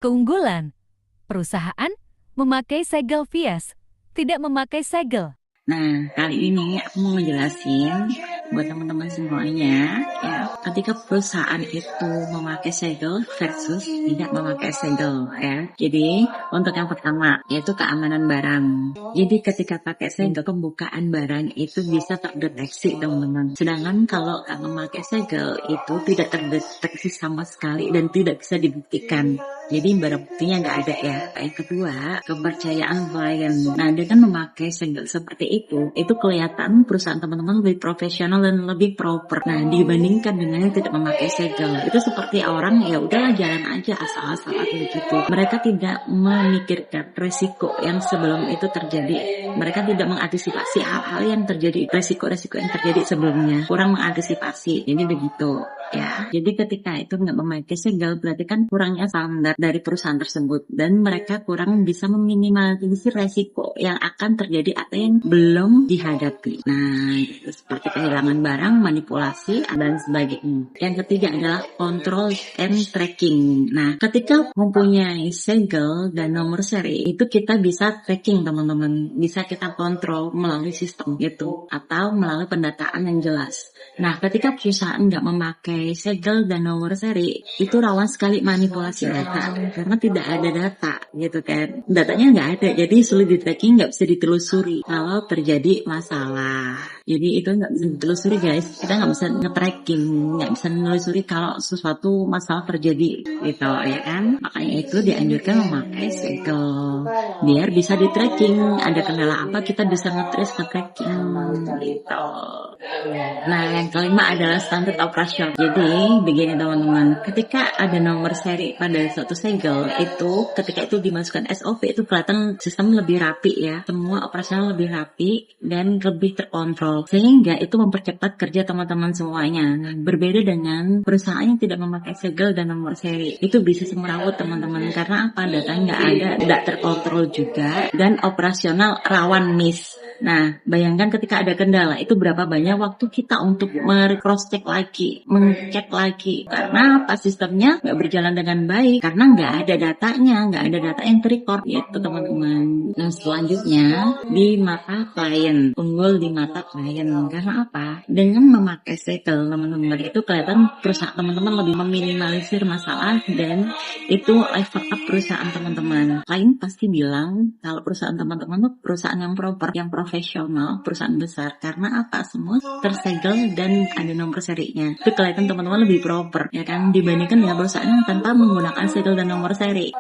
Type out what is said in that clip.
Keunggulan, perusahaan memakai segel Vies, tidak memakai segel. Nah, kali ini aku mau ngejelasin buat teman-teman semuanya, ya, ketika perusahaan itu memakai segel versus tidak memakai segel, ya. Jadi, untuk yang pertama, yaitu keamanan barang. Jadi, ketika pakai segel, pembukaan barang itu bisa terdeteksi, teman-teman. Sedangkan kalau nggak memakai segel, itu tidak terdeteksi sama sekali dan tidak bisa dibuktikan. Jadi barang buktinya nggak ada ya. Yang kedua, kepercayaan klien. Nah, dengan memakai segel seperti itu kelihatan perusahaan teman-teman lebih profesional dan lebih proper. Nah, dibandingkan dengan yang tidak memakai segel, itu seperti orang ya udahlah jalan aja asal-asalan begitu. Mereka tidak memikirkan resiko yang sebelum itu terjadi. Mereka tidak mengantisipasi hal-hal yang terjadi, resiko-resiko yang terjadi sebelumnya. Kurang mengantisipasi. Jadi begitu. Ya, jadi ketika itu nggak memakai segel berarti kan kurangnya standar dari perusahaan tersebut dan mereka kurang bisa meminimalisir resiko yang akan terjadi atau yang belum dihadapi. Nah, itu seperti kehilangan barang, manipulasi dan sebagainya. Yang ketiga adalah control and tracking. Nah, ketika mempunyai segel dan nomor seri itu kita bisa tracking, teman-teman, bisa kita kontrol melalui sistem gitu atau melalui pendataan yang jelas. Nah, ketika perusahaan nggak memakai segel dan nomor seri, itu rawan sekali manipulasi data karena tidak ada data gitu kan. Datanya nggak ada, jadi sulit di tracking, nggak bisa ditelusuri kalau terjadi masalah. Jadi itu nggak bisa ditelusuri guys, kita nggak bisa nge-tracking, nggak bisa menelusuri kalau sesuatu masalah terjadi gitu ya kan. Makanya itu dianjurkan memakai segel biar bisa di tracking, ada kendala apa kita bisa nge-trace, nge-tracking gitu. Nah, yang kelima adalah standar operasional. Jadi, begini teman-teman, ketika ada nomor seri pada suatu segel, itu ketika itu dimasukkan SOP, itu kelihatan sistem lebih rapi ya. Semua operasional lebih rapi dan lebih terkontrol. Sehingga itu mempercepat kerja teman-teman semuanya. Berbeda dengan perusahaan yang tidak memakai segel dan nomor seri. Itu bisa semerawut teman-teman. Karena apa? Datanya nggak ada, tidak terkontrol juga, dan operasional rawan miss. Nah, bayangkan ketika ada kendala, itu berapa banyak waktu kita untuk cross check lagi, mengecek lagi. Karena apa? Sistemnya nggak berjalan dengan baik, karena nggak ada datanya, nggak ada data yang terrecord, gitu teman-teman. Nah, selanjutnya, di mata klien, unggul di mata klien. Karena apa? Dengan memakai segel, teman-teman, itu kelihatan perusahaan teman-teman lebih meminimalisir masalah, dan itu level up perusahaan teman-teman. Klien pasti bilang, kalau perusahaan teman-teman itu perusahaan yang proper, yang profesional, perusahaan besar. Karena apa? Semua tersegel dan ada nomor serinya. Itu kelihatan teman-teman lebih proper, ya kan? Dibandingkan dengan perusahaan yang tanpa menggunakan segel dan nomor seri.